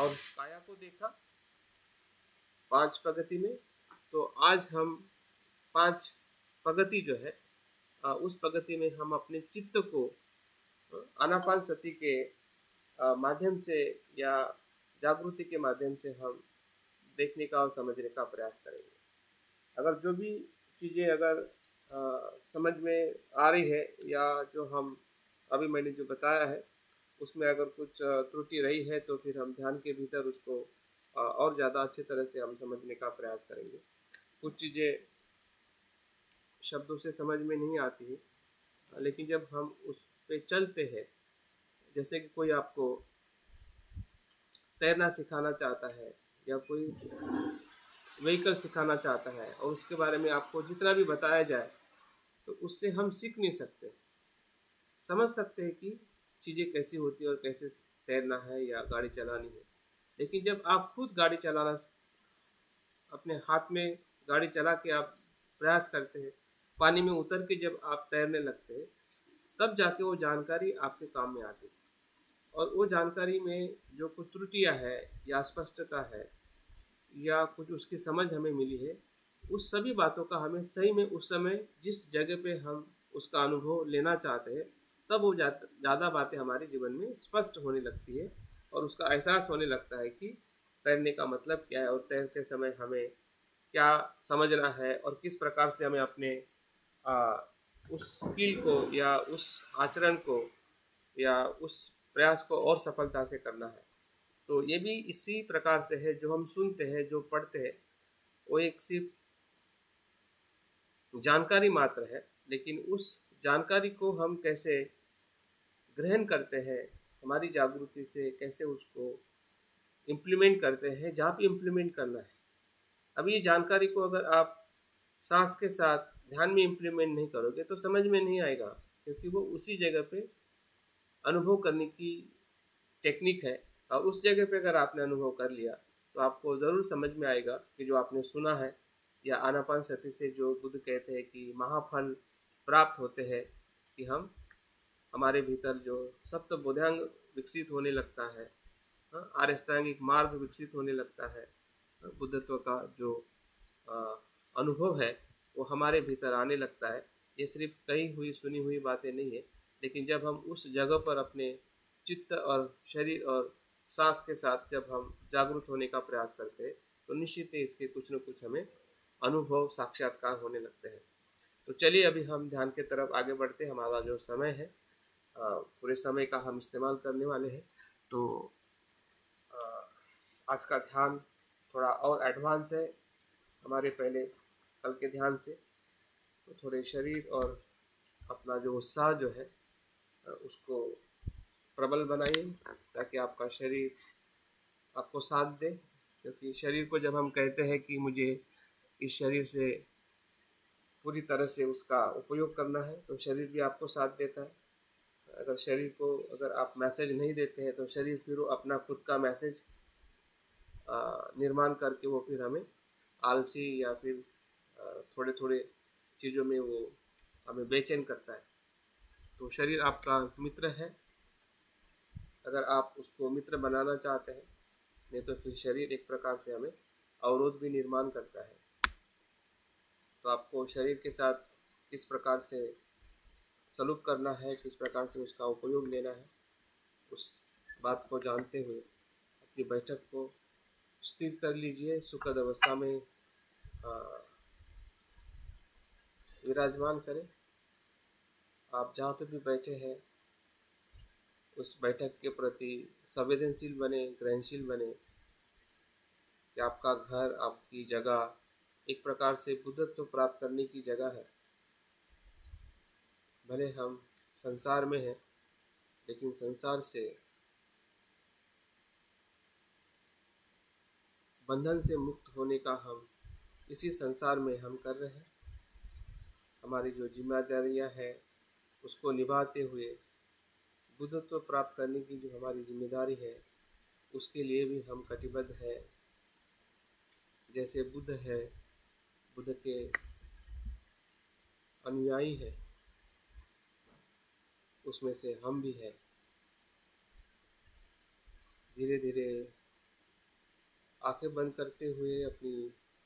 और काया को देखा 5 प्रगति में। तो आज हम 5 प्रगति जो है उस प्रगति में हम अपने चित्त को आनापान सती के माध्यम से या जागृति के माध्यम से हम देखने का और समझने का प्रयास करेंगे। अगर जो भी चीज़ें अगर समझ में आ रही है या जो हम अभी मैंने जो बताया है उसमें अगर कुछ त्रुटि रही है तो फिर हम ध्यान के भीतर उसको और ज़्यादा अच्छी तरह से हम समझने का प्रयास करेंगे। कुछ चीज़ें शब्दों से समझ में नहीं आती है, लेकिन जब हम उस पे चलते हैं, जैसे कि कोई आपको तैरना सिखाना चाहता है या कोई व्हीकल सिखाना चाहता है और उसके बारे में आपको जितना भी बताया जाए तो उससे हम सीख नहीं सकते, समझ सकते हैं कि चीज़ें कैसी होती है और कैसे तैरना है या गाड़ी चलानी है। लेकिन जब आप खुद गाड़ी चलाना अपने हाथ में गाड़ी चला के आप प्रयास करते हैं, पानी में उतर के जब आप तैरने लगते हैं, तब जाके वो जानकारी आपके काम में आती है। और वो जानकारी में जो कुछ त्रुटियां है या अस्पष्टता है या कुछ उसकी समझ हमें मिली है, उस सभी बातों का हमें सही में उस समय जिस जगह पे हम उसका अनुभव लेना चाहते हैं तब वो ज़्यादा बातें हमारे जीवन में स्पष्ट होने लगती है और उसका एहसास होने लगता है कि तैरने का मतलब क्या है और तैरते समय हमें क्या समझना है और किस प्रकार से हमें अपने आ, उस स्किल को या उस आचरण को या उस प्रयास को और सफलता से करना है। तो ये भी इसी प्रकार से है, जो हम सुनते हैं जो पढ़ते हैं वो एक सिर्फ जानकारी मात्र है, लेकिन उस जानकारी को हम कैसे ग्रहण करते हैं, हमारी जागृति से कैसे उसको इम्प्लीमेंट करते हैं जहाँ पे इम्प्लीमेंट करना है। अब ये जानकारी को अगर आप सांस के साथ ध्यान में इम्प्लीमेंट नहीं करोगे तो समझ में नहीं आएगा, क्योंकि वो उसी जगह पे अनुभव करने की टेक्निक है। और उस जगह पे अगर आपने अनुभव कर लिया तो आपको ज़रूर समझ में आएगा कि जो आपने सुना है या आनापान सती से जो बुद्ध कहते हैं कि महाफल प्राप्त होते हैं, कि हम हमारे भीतर जो सप्त बोधांग विकसित होने लगता है, आर्यष्टांगिक मार्ग विकसित होने लगता है, बुद्धत्व का जो अ, अनुभव है वो हमारे भीतर आने लगता है। ये सिर्फ कही हुई सुनी हुई बातें नहीं है, लेकिन जब हम उस जगह पर अपने चित्त और शरीर और सांस के साथ जब हम जागरूक होने का प्रयास करते हैं तो निश्चित ही इसके कुछ न कुछ हमें अनुभव साक्षात्कार होने लगते हैं। तो चलिए अभी हम ध्यान के तरफ आगे बढ़ते हैं। हमारा जो समय है पूरे समय का हम इस्तेमाल करने वाले हैं। तो आज का ध्यान थोड़ा और एडवांस है हमारे पहले कल के ध्यान से। तो थोड़े शरीर और अपना जो उत्साह जो है उसको प्रबल बनाइए ताकि आपका शरीर आपको साथ दे। क्योंकि शरीर को जब हम कहते हैं कि मुझे इस शरीर से पूरी तरह से उसका उपयोग करना है तो शरीर भी आपको साथ देता है। अगर शरीर को अगर आप मैसेज नहीं देते हैं तो शरीर फिर वो अपना खुद का मैसेज निर्माण करके वो फिर हमें आलसी या फिर थोड़े थोड़े चीज़ों में वो हमें बेचैन करता है। तो शरीर आपका मित्र है अगर आप उसको मित्र बनाना चाहते हैं, नहीं तो फिर शरीर एक प्रकार से हमें अवरोध भी निर्माण करता है। तो आपको शरीर के साथ किस प्रकार से सलूक करना है, किस प्रकार से उसका उपयोग लेना है, उस बात को जानते हुए अपनी बैठक को स्थिर कर लीजिए। सुखद अवस्था में विराजमान करें। आप जहाँ पे भी बैठे हैं उस बैठक के प्रति संवेदनशील बने, ग्रहणशील बने कि आपका घर, आपकी जगह एक प्रकार से बुद्धत्व प्राप्त करने की जगह है। भले हम संसार में हैं, लेकिन संसार से बंधन से मुक्त होने का हम इसी संसार में हम कर रहे हैं। हमारी जो जिम्मेदारियां हैं उसको निभाते हुए बुद्धत्व प्राप्त करने की जो हमारी जिम्मेदारी है उसके लिए भी हम कटिबद्ध है। जैसे बुद्ध है, बुद्ध के अनुयायी है, उसमें से हम भी हैं। धीरे धीरे आंखें बंद करते हुए अपनी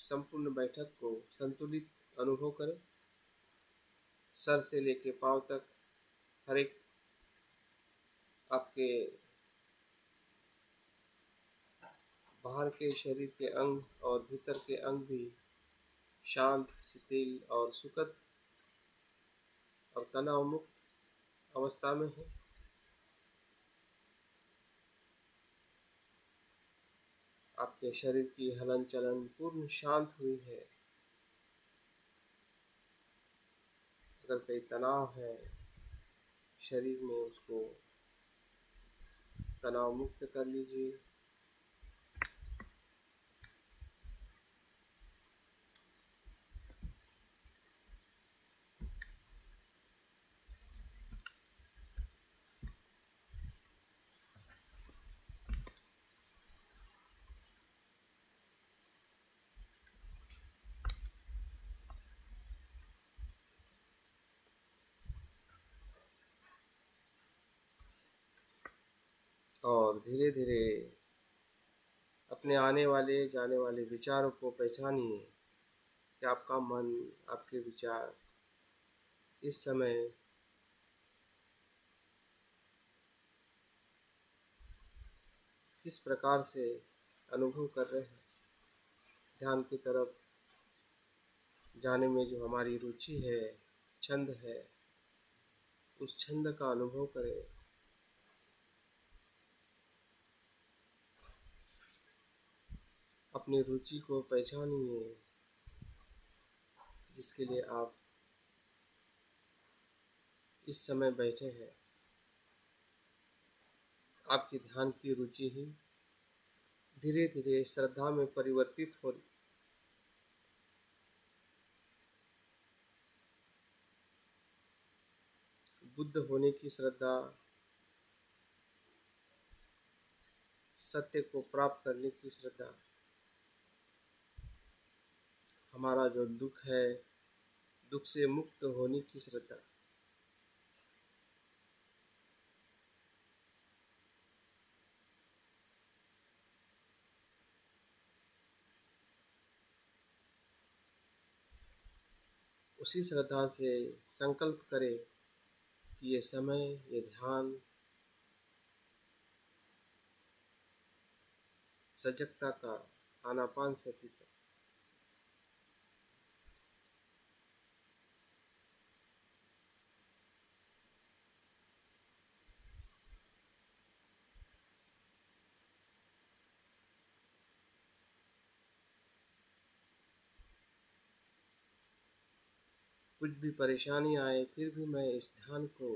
संपूर्ण बैठक को संतुलित अनुभव करें। सर से लेके पांव तक हर एक आपके बाहर के शरीर के अंग और भीतर के अंग भी शांत, शिथिल और सुखद और तनाव मुक्त अवस्था में है। आपके शरीर की हलन चलन पूर्ण शांत हुई है। अगर कोई तनाव है शरीर में, उसको तनाव मुक्त कर लीजिए। और धीरे धीरे अपने आने वाले जाने वाले विचारों को पहचानिए कि आपका मन, आपके विचार इस समय किस प्रकार से अनुभव कर रहे हैं। ध्यान की तरफ जाने में जो हमारी रुचि है, छंद है, उस छंद का अनुभव करें। अपनी रुचि को पहचानिए जिसके लिए आप इस समय बैठे हैं। आपकी ध्यान की रुचि ही धीरे धीरे श्रद्धा में परिवर्तित हो बुद्ध होने की श्रद्धा, सत्य को प्राप्त करने की श्रद्धा, हमारा जो दुख है, दुख से मुक्त होने की श्रद्धा, उसी श्रद्धा से संकल्प करें कि ये समय, ये ध्यान सजगता का, आनापानसति का, कुछ भी परेशानी आए फिर भी मैं इस ध्यान को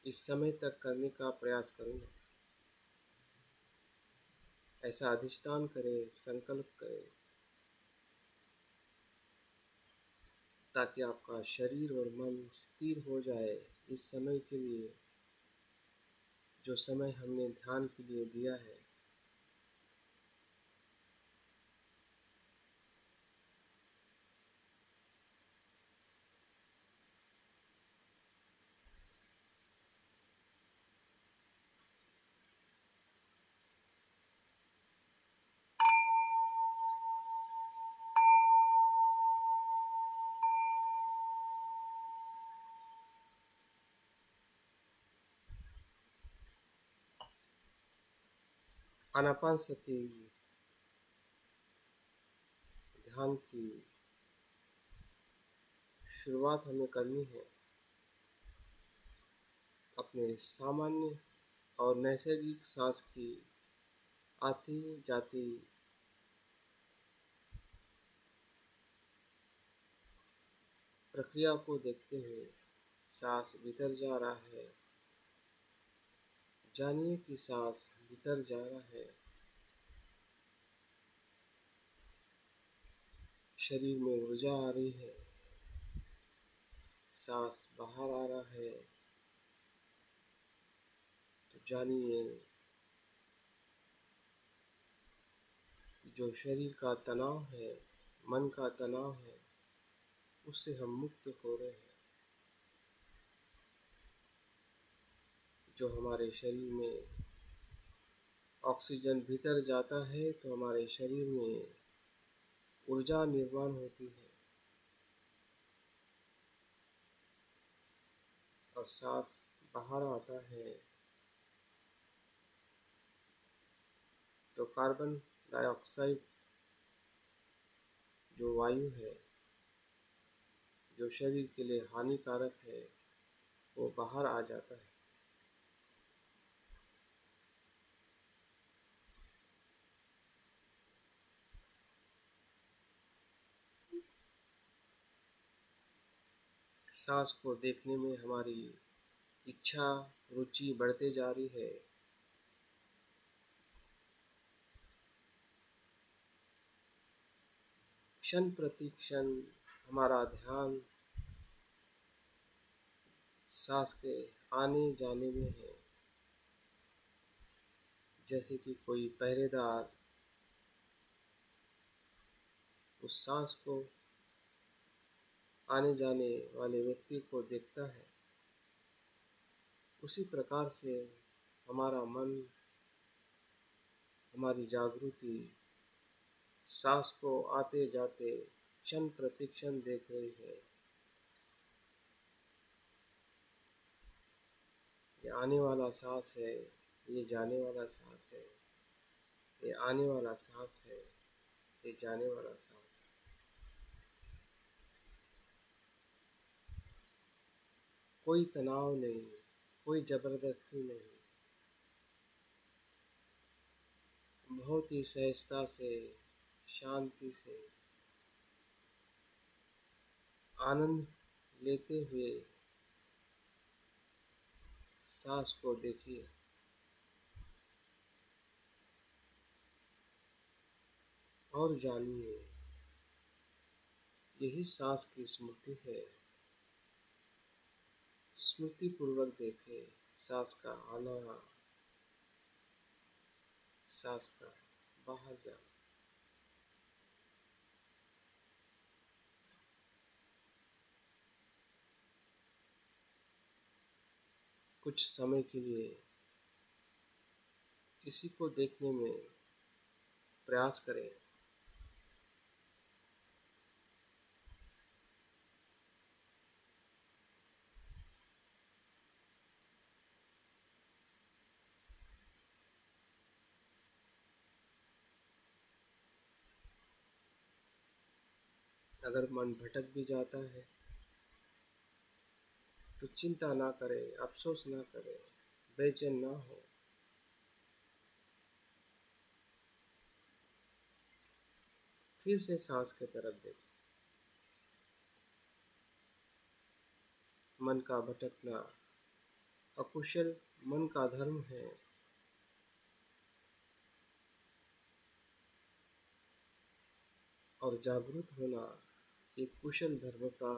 इस समय तक करने का प्रयास करूँगा। ऐसा अधिष्ठान करें, संकल्प करें, ताकि आपका शरीर और मन स्थिर हो जाए इस समय के लिए, जो समय हमने ध्यान के लिए दिया है। आनापानसति ध्यान की शुरुआत हमें करनी है अपने सामान्य और नैसर्गिक सांस की आती जाती प्रक्रिया को देखते हुए। सांस भीतर जा रहा है, जानिए कि सांस भीतर जा रहा है। शरीर में ऊर्जा आ रही है, सांस बाहर आ रहा है। तो जानिए जो शरीर का तनाव है, मन का तनाव है, उससे हम मुक्त हो रहे हैं। जो हमारे शरीर में ऑक्सीजन भीतर जाता है तो हमारे शरीर में ऊर्जा निर्माण होती है, और सांस बाहर आता है तो कार्बन डाइऑक्साइड जो वायु है, जो शरीर के लिए हानिकारक है, वो बाहर आ जाता है। सांस को देखने में हमारी इच्छा, रुचि बढ़ते जा रही है। क्षण प्रति क्षण हमारा ध्यान सांस के आने जाने में है। जैसे कि कोई पहरेदार उस सांस को आने जाने वाले व्यक्ति को देखता है, उसी प्रकार से हमारा मन, हमारी जागृति सांस को आते जाते क्षण प्रति क्षण देख रही है। ये आने वाला सांस है, ये जाने वाला सांस है, ये आने वाला सांस है, ये जाने वाला सांस है। कोई तनाव नहीं, कोई जबरदस्ती नहीं, बहुत ही सहजता से, शांति से, आनंद लेते हुए सांस को देखिए और जानिए। यही सांस की स्मृति है। स्मृति पूर्वक देखें सांस का आना, सांस का बाहर जाना। कुछ समय के लिए इसी को देखने में प्रयास करें। अगर मन भटक भी जाता है तो चिंता ना करें, अफसोस ना करें, बेचैन ना हो। फिर से सांस की तरफ देखें। मन का भटकना अकुशल मन का धर्म है, और जागरूक होना एक कुशल धर्म का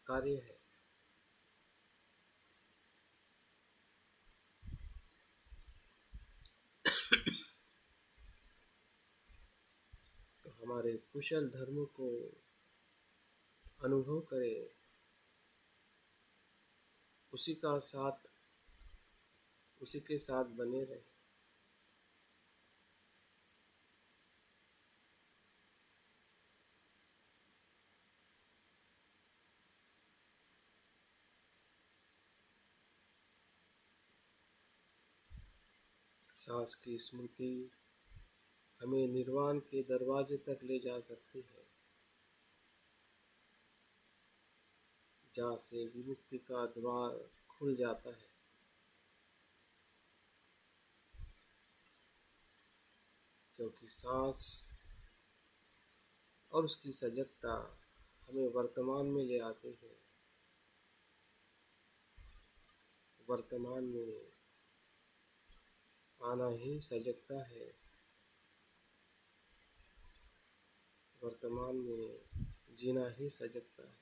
कार्य है। तो हमारे कुशल धर्म को अनुभव करें, उसी का साथ, उसी के साथ बने रहें। सांस की स्मृति हमें निर्वाण के दरवाजे तक ले जा सकती है, जहाँ से विमुक्ति का द्वार खुल जाता है। क्योंकि सांस और उसकी सजगता हमें वर्तमान में ले आते हैं। वर्तमान में आना ही सजगता है। वर्तमान में जीना ही सजगता है।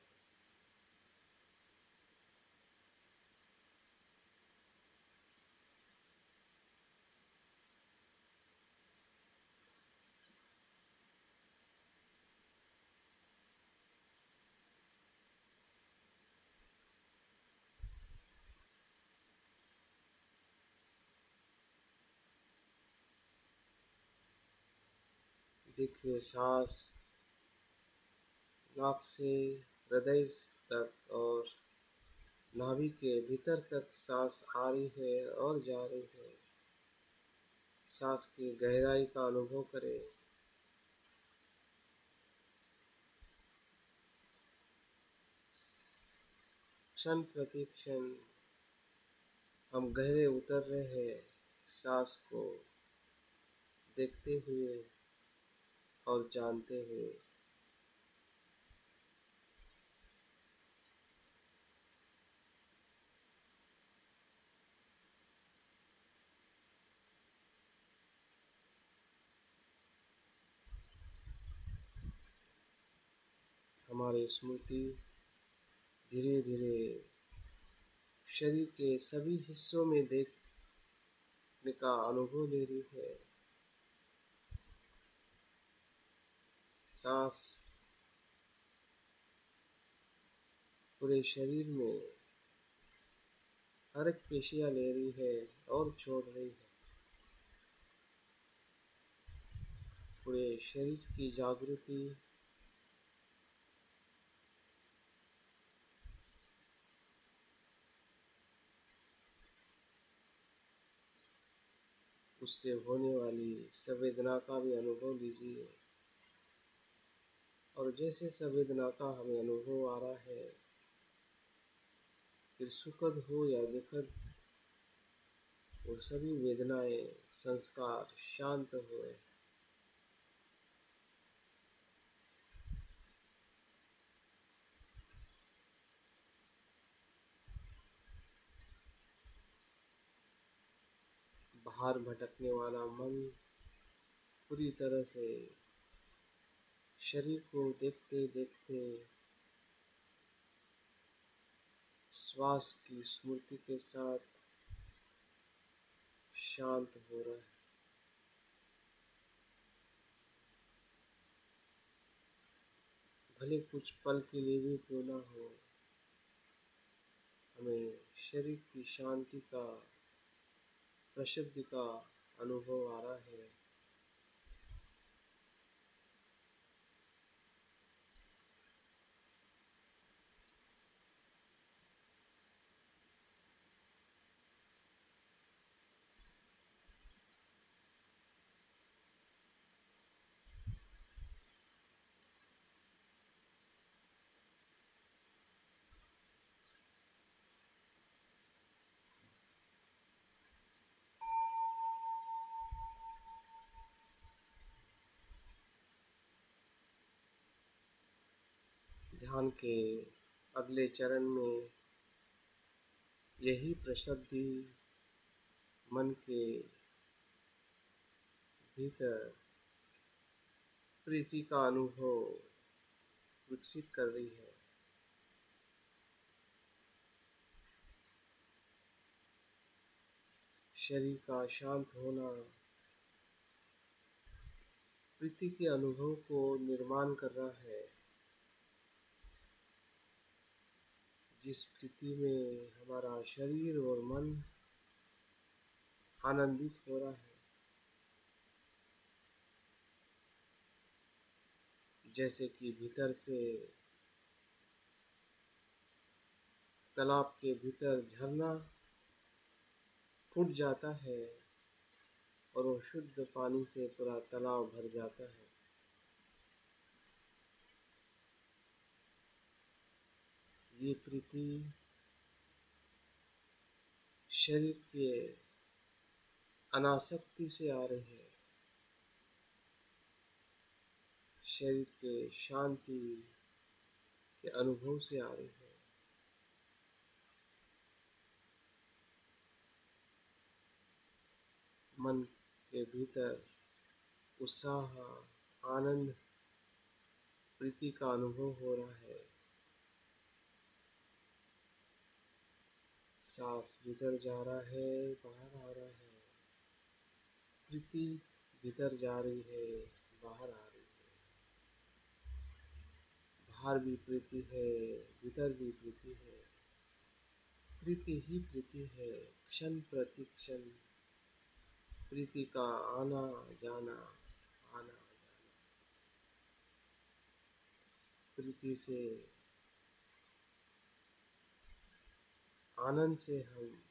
देखिए, सांस नाक से हृदय तक और नाभि के भीतर तक सांस आ रही है और जा रही है। सांस की गहराई का अनुभव करें। क्षण प्रति क्षण हम गहरे उतर रहे हैं, सांस को देखते हुए और जानते हुए। हमारी स्मृति धीरे धीरे शरीर के सभी हिस्सों में देखने का अनुभव ले रही है। सांस पूरे शरीर में हर एक पेशियां ले रही है और छोड़ रही है। पूरे शरीर की जागृति उससे होने वाली संवेदना का भी अनुभव लीजिए। और जैसे संवेदना का हमें अनुभव आ रहा है, फिर सुखद हो या दुखद, वो सभी वेदनाएं, संस्कार शांत हुए। बाहर भटकने वाला मन पूरी तरह से शरीर को देखते देखते श्वास की स्मृति के साथ शांत हो रहा है। भले कुछ पल के लिए भी क्यों ना हो, हमें शरीर की शांति का, प्रसिद्धि का अनुभव आ रहा है। ध्यान के अगले चरण में यही प्रसिद्धि मन के भीतर प्रीति का अनुभव विकसित कर रही है। शरीर का शांत होना प्रीति के अनुभव को निर्माण कर रहा है। जिस प्रीति में हमारा शरीर और मन आनंदित हो रहा है, जैसे कि भीतर से तालाब के भीतर झरना फूट जाता है और वो शुद्ध पानी से पूरा तालाब भर जाता है। ये प्रीति शरीर के अनासक्ति से आ रही है, शरीर के शांति के अनुभव से आ रही है। मन के भीतर उत्साह, आनंद, प्रीति का अनुभव हो रहा है। सांस भीतर जा रहा है, बाहर आ रहा है। प्रीति भीतर जा रही है, बाहर आ रही है। बाहर भी प्रीति है, भीतर भी प्रीति है। प्रीति ही प्रीति है, क्षण प्रति क्षण प्रीति का आना जाना, आना जाना। प्रीति से, आनंद से हम